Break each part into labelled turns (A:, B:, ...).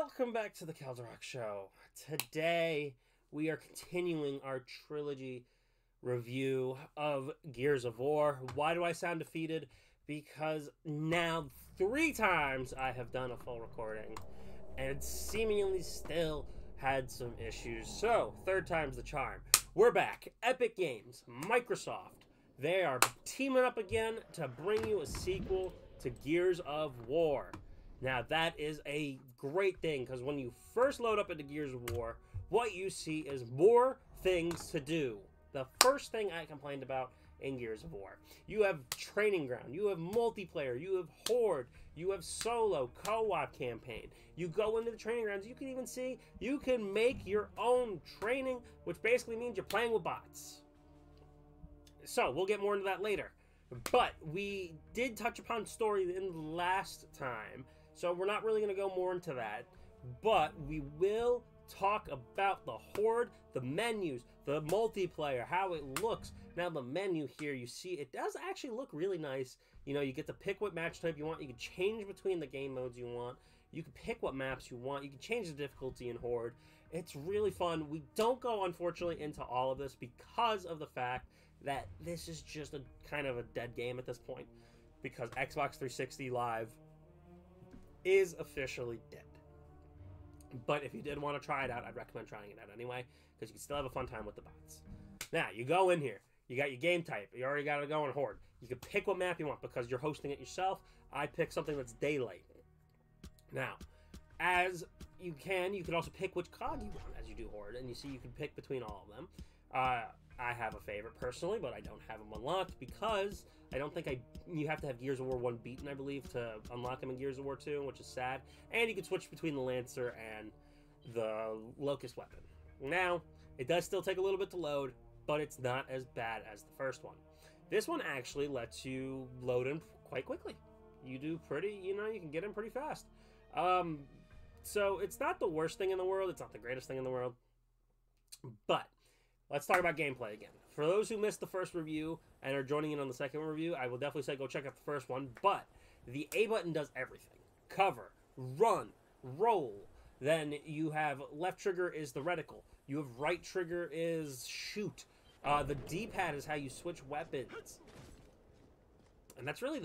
A: Welcome back to the Calderock Show. Today, we are continuing our trilogy review of Gears of War. Why do I sound defeated? Because now 3 times I have done a full recording and seemingly still had some issues. So, 3rd time's the charm. We're back. Epic Games, Microsoft. They are teaming up again to bring you a sequel to Gears of War. Now, that is a great thing, because when you first load up into Gears of War, what you see is more things to do. The first thing I complained about in Gears of War. You have Training Ground, you have multiplayer, you have Horde, you have solo, co-op campaign. You go into the Training Grounds, you can even see, you can make your own training, which basically means you're playing with bots. So, we'll get more into that later. But we did touch upon story in the last time, so we're not really going to go more into that. But we will talk about the Horde, the menus, the multiplayer, how it looks. Now the menu here, you see, it does actually look really nice. You know, you get to pick what match type you want. You can change between the game modes you want. You can pick what maps you want. You can change the difficulty in Horde. It's really fun. We don't go, unfortunately, into all of this because of the fact that this is just a kind of a dead game at this point, because Xbox 360 Live is officially dead. But if you did want to try it out, I'd recommend trying it out anyway, because you can still have a fun time with the bots. Now, you go in here, you got your game type, you already got to go on Horde. You can pick what map you want, because you're hosting it yourself. I pick something that's daylight. Now, as you can also pick which COG you want as you do Horde, and you see you can pick between all of them. I have a favorite personally, but I don't have them unlocked because I don't think you have to have Gears of War 1 beaten, I believe, to unlock them in Gears of War 2, which is sad. And you can switch between the Lancer and the Locust weapon. Now, it does still take a little bit to load, but it's not as bad as the first one. This one actually lets you load in quite quickly. You do pretty, you can get in pretty fast. So it's not the worst thing in the world. It's not the greatest thing in the world. But let's talk about gameplay again. For those who missed the first review and are joining in on the second review, I will definitely say go check out the first one. But the A button does everything. Cover, run, roll. Then you have left trigger is the reticle. You have right trigger is shoot. The D-pad is how you switch weapons. And that's really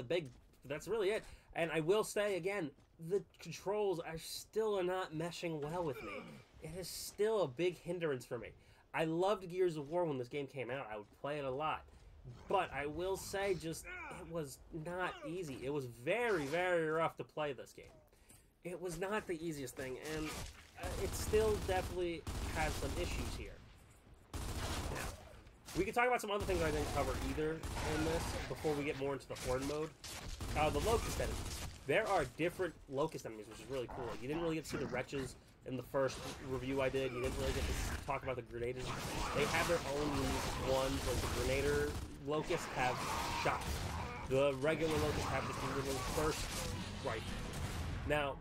A: that's really it. And I will say again, the controls are still not meshing well with me. It is still a big hindrance for me. I loved Gears of War when this game came out. I would play it a lot. But I will say it was not easy. It was very, very rough to play this game. It was not the easiest thing, and it still definitely has some issues here. Now, we can talk about some other things I didn't cover either in this before we get more into the Horde mode. The Locust enemies. There are different Locust enemies, which is really cool. You didn't really get to see the Wretches in the first review I did. You didn't really get to talk about the Grenaders. They have their own unique ones. Like the Grenader Locusts have shots. The regular Locusts have just a little burst rifle. Now,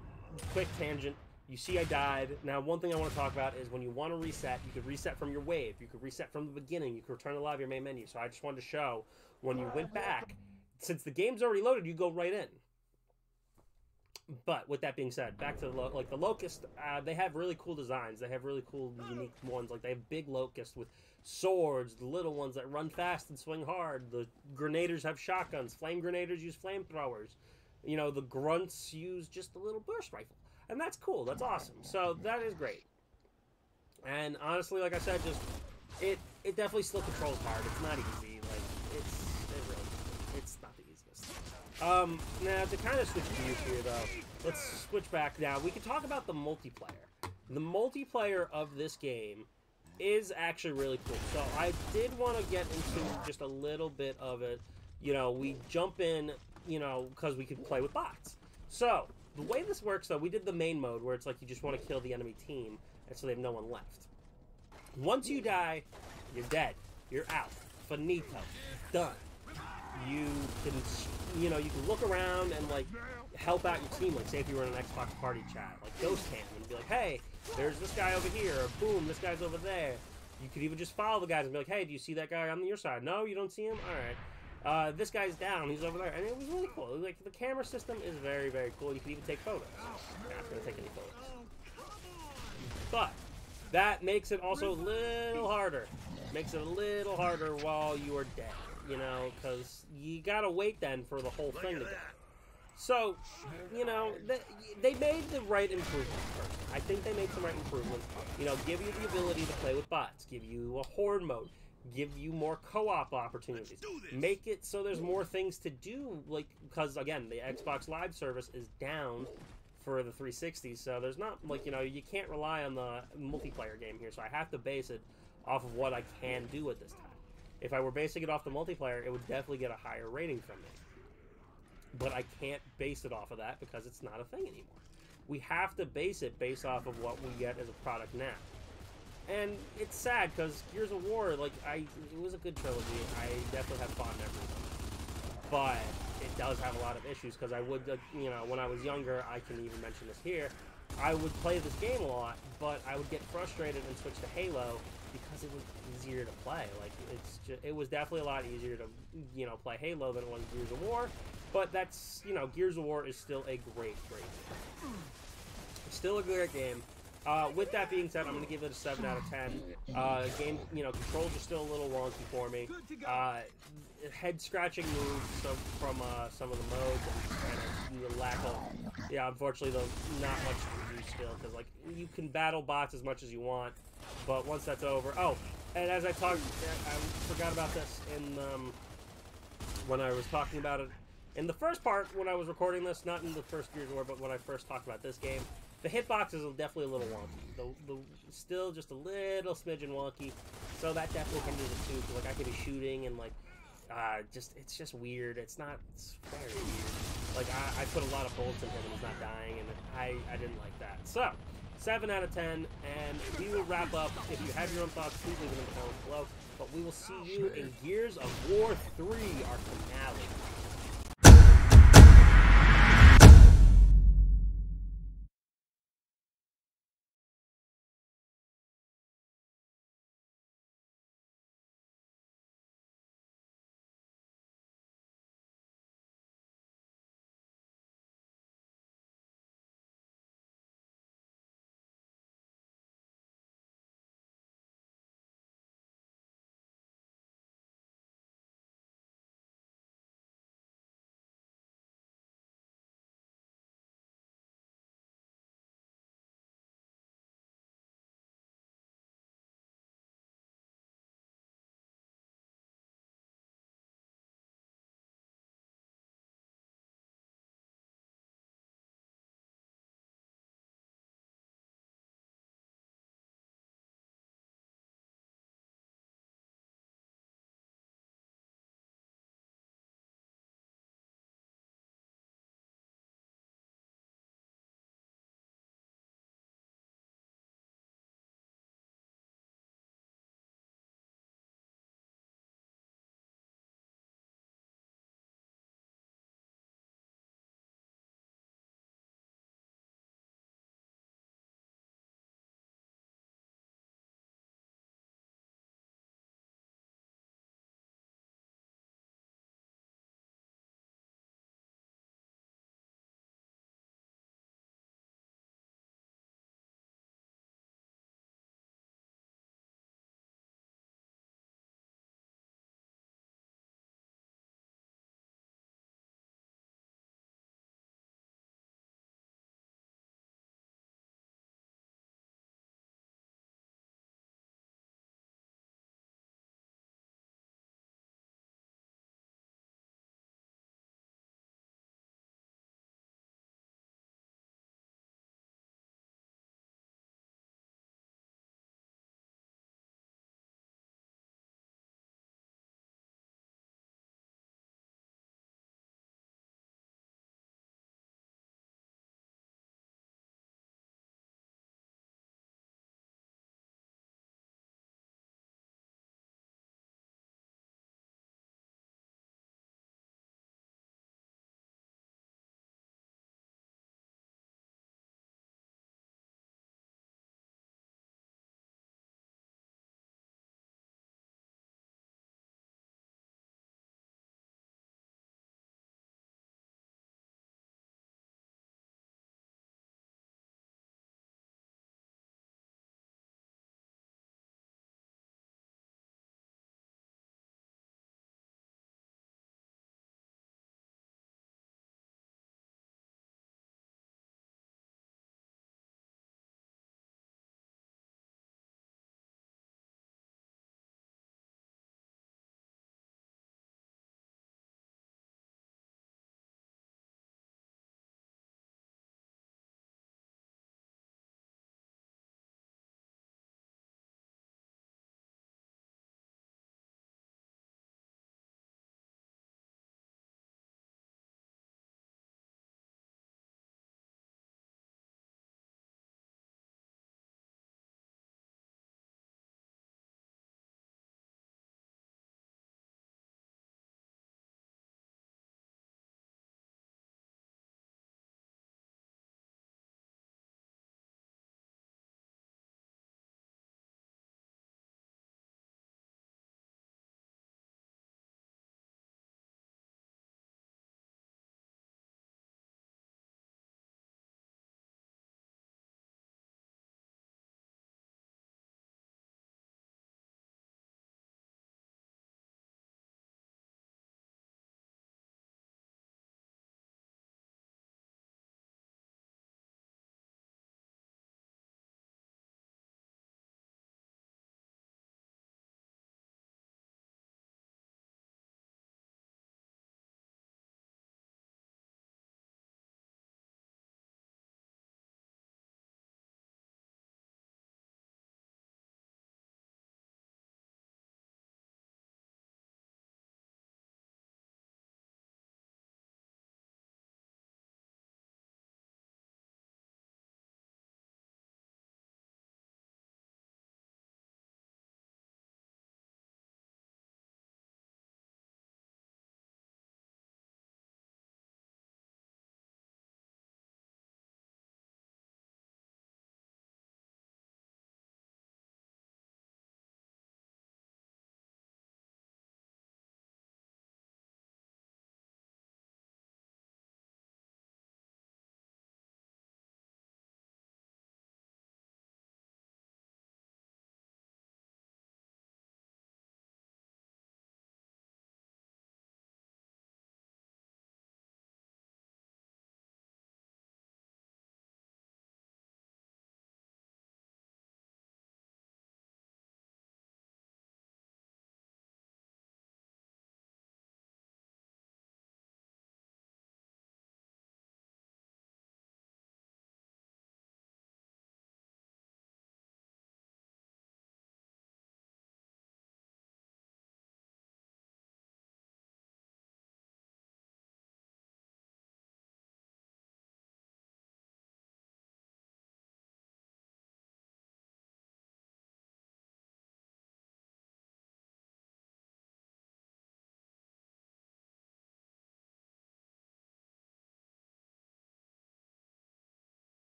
A: quick tangent. You see I died. Now, one thing I want to talk about is when you want to reset, you could reset from your wave. You could reset from the beginning. You could return to live your main menu. So I just wanted to show when you went back, since the game's already loaded, you go right in. But with that being said, back to the Locust, they have really cool designs. They have really cool, unique ones. Like they have big Locusts with swords, the little ones that run fast and swing hard. The Grenaders have shotguns. Flame Grenaders use flamethrowers. The Grunts use just a little burst rifle, and that's cool. That's awesome. So that is great. And honestly, like I said, it definitely still controls hard. It's not easy. Like it's not the easiest. Now, to kind of switch gears here, though, let's switch back now. We can talk about the multiplayer. The multiplayer of this game is actually really cool. So I did want to get into just a little bit of it. We jump in, because we could play with bots. So the way this works, though, we did the main mode, where it's like you just want to kill the enemy team, and so they have no one left. Once you die, you're dead. You're out. Finito. Done. You can, you can look around and, like, help out your team. Like, say if you were in an Xbox party chat, like Ghost Cam, and be like, hey, there's this guy over here, or boom, this guy's over there. You could even just follow the guys and be like, hey, do you see that guy on your side? No, you don't see him? All right. This guy's down, he's over there. And it was really cool. Like, the camera system is very, very cool. You can even take photos. Not going to take any photos. But that makes it also a little harder. Makes it a little harder while you are dead, you know, because you gotta wait then for the whole thing to go. So, you know, they made the right improvements first. I think they made some right improvements. You know, give you the ability to play with bots, give you a horde mode, give you more co-op opportunities, make it so there's more things to do, like, because, again, the Xbox Live service is down for the 360, so there's not, like, you know, you can't rely on the multiplayer game here, so I have to base it off of what I can do at this time. If I were basing it off the multiplayer, it would definitely get a higher rating from me. But I can't base it off of that because it's not a thing anymore. We have to base it based off of what we get as a product now. And it's sad because Gears of War, like, it was a good trilogy. I definitely have fond memories of it. But it does have a lot of issues because I would, you know, when I was younger, I can even mention this here, I would play this game a lot, but I would get frustrated and switch to Halo because it was easier to play. Like, it was definitely a lot easier to, you know, play Halo than it was Gears of War. But that's, you know, Gears of War is still a great game. It's still a great game. With that being said, I'm going to give it a 7 out of 10. Game, you know, controls are still a little wonky for me. Head-scratching moves from some of the modes and the lack of, yeah, unfortunately, not much to use still, because, like, you can battle bots as much as you want, but once that's over, oh, and as I talked, I forgot about this in, when I was talking about it in the first part, when I was recording this, not in the first Gears of War, but when I first talked about this game, the hitboxes are definitely a little wonky. Still just a little smidgen wonky, so that definitely hinders it too. Cause, like, I could be shooting and, like, it's just weird. It's very weird. Like, I put a lot of bullets in him and he's not dying, and I didn't like that. So, 7 out of 10, and we will wrap up. If you have your own thoughts, please leave them in the comments below. But we will see you in Gears of War 3, our finale.